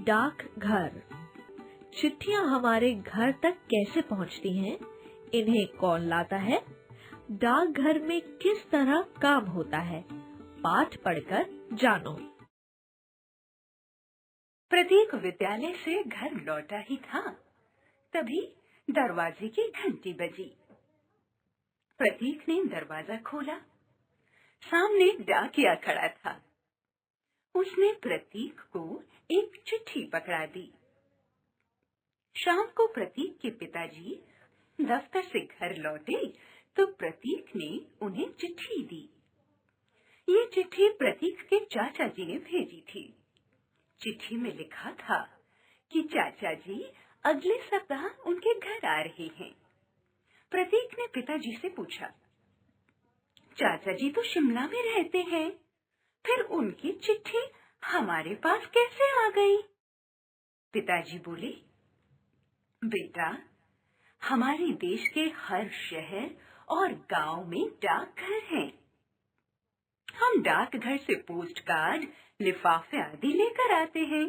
डाकघर। चिट्ठियां हमारे घर तक कैसे पहुंचती हैं? इन्हें कौन लाता है? डाकघर में किस तरह काम होता है? पाठ पढ़कर जानो। प्रतीक विद्यालय से घर लौटा ही था, तभी दरवाजे की घंटी बजी। प्रतीक ने दरवाजा खोला। सामने डाकिया खड़ा था। उसने प्रतीक को एक चिट्ठी पकड़ा दी। शाम को प्रतीक के पिताजी दफ्तर से घर लौटे तो प्रतीक ने उन्हें चिट्ठी दी। ये चिट्ठी प्रतीक के चाचा जी ने भेजी थी। चिट्ठी में लिखा था कि चाचा जी अगले सप्ताह उनके घर आ रहे हैं। प्रतीक ने पिताजी से पूछा, चाचा जी तो शिमला में रहते हैं, फिर उनकी चिट्ठी हमारे पास कैसे आ गई? पिताजी बोले, बेटा, हमारे देश के हर शहर और गांव में डाकघर हैं। हम डाकघर से पोस्ट कार्ड, लिफाफे आदि लेकर आते हैं।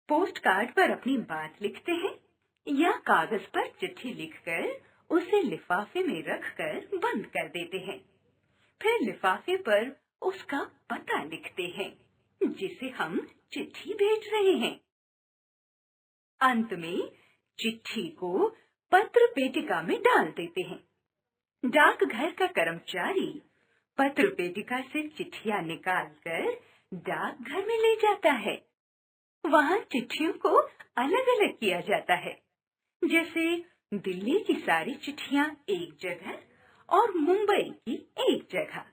पोस्ट कार्ड पर अपनी बात लिखते हैं या कागज पर चिट्ठी लिखकर उसे लिफाफे में रखकर बंद कर देते हैं। फिर लिफाफे पर उसका पता लिखते हैं जिसे हम चिट्ठी भेज रहे हैं। अंत में चिट्ठी को पत्र पेटिका में डाल देते हैं। डाकघर का कर्मचारी पत्र पेटिका से चिट्ठियां निकालकर डाकघर में ले जाता है। वहाँ चिट्ठियों को अलग अलग किया जाता है, जैसे दिल्ली की सारी चिट्ठियां एक जगह और मुंबई की एक जगह।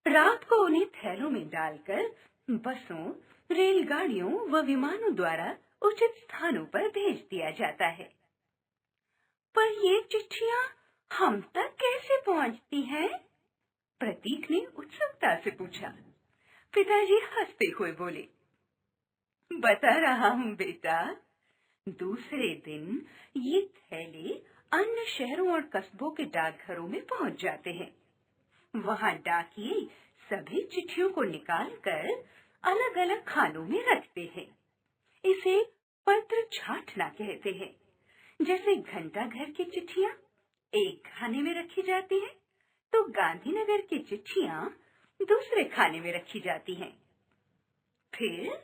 रात को उन्हें थैलों में डालकर बसों, रेलगाड़ियों व विमानों द्वारा उचित स्थानों पर भेज दिया जाता है। पर ये चिट्ठियां हम तक कैसे पहुंचती हैं? प्रतीक ने उत्सुकता से पूछा। पिताजी हंसते हुए बोले, बता रहा हूँ बेटा, दूसरे दिन ये थैले अन्य शहरों और कस्बों के डाकघरों में पहुंच जाते हैं। वहाँ डाकिये सभी चिट्ठियों को निकालकर अलग अलग खानों में रखते हैं। इसे पत्र छांटना कहते हैं। जैसे घंटाघर की चिट्ठियां एक खाने में रखी जाती हैं, तो गांधीनगर की चिट्ठियां दूसरे खाने में रखी जाती हैं। फिर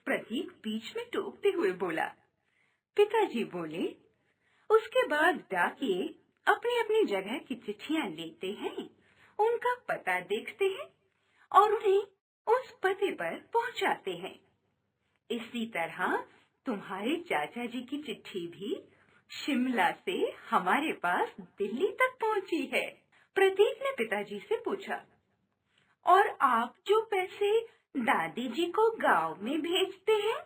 प्रतीक बीच में टोकते हुए बोला। पिताजी बोले, उसके बाद डाकिये अपनी अपनी जगह की चिट्ठियां लेते हैं, उनका पता देखते हैं और उन्हें उस पते पर पहुंचाते हैं। इसी तरह तुम्हारे चाचा जी की चिट्ठी भी शिमला से हमारे पास दिल्ली तक पहुंची है। प्रतीक ने पिताजी से पूछा, और आप जो पैसे दादी जी को गांव में भेजते हैं,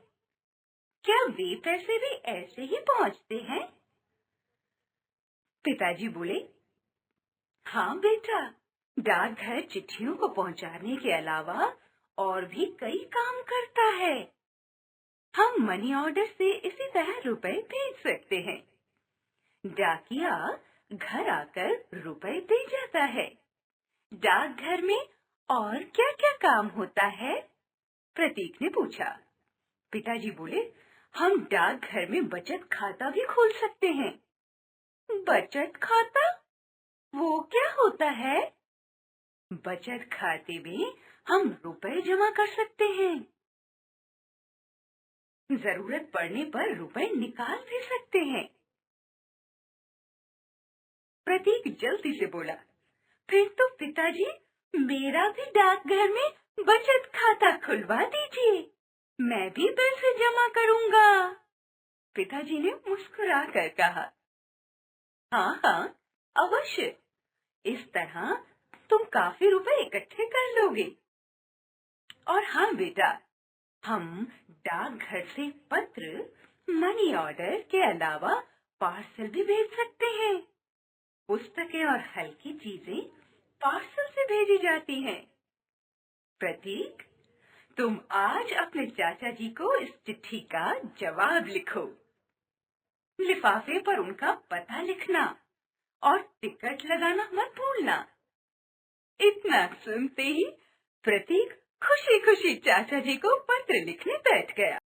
क्या वे पैसे भी ऐसे ही पहुंचते हैं? पिताजी बोले, हाँ बेटा, डाकघर चिट्ठियों को पहुंचाने के अलावा और भी कई काम करता है। हम मनी ऑर्डर से इसी तरह रुपए भेज सकते हैं। डाकिया घर आकर रुपए दे जाता है। डाकघर में और क्या क्या काम होता है? प्रतीक ने पूछा। पिताजी बोले, हम डाकघर में बचत खाता भी खोल सकते हैं। बचत खाता? वो क्या होता है? बचत खाते में हम रुपए जमा कर सकते हैं। जरूरत पड़ने पर रुपए निकाल भी सकते हैं। प्रतीक जल्दी से बोला, फिर तो पिताजी मेरा भी डाकघर में बचत खाता खुलवा दीजिए, मैं भी पैसे जमा करूंगा। पिताजी ने मुस्कुरा कर कहा, हाँ हाँ अवश्य, इस तरह तुम काफी रुपए इकट्ठे कर लोगे। और हाँ बेटा, हम डाकघर से पत्र, मनी ऑर्डर के अलावा पार्सल भी भेज सकते हैं। पुस्तकें और हल्की चीजें पार्सल से भेजी जाती हैं। प्रतीक, तुम आज अपने चाचा जी को इस चिट्ठी का जवाब लिखो। लिफाफे पर उनका पता लिखना और टिकट लगाना मत भूलना। इतना सुनते ही प्रतीक खुशी खुशी चाचा जी को पत्र लिखने बैठ गया।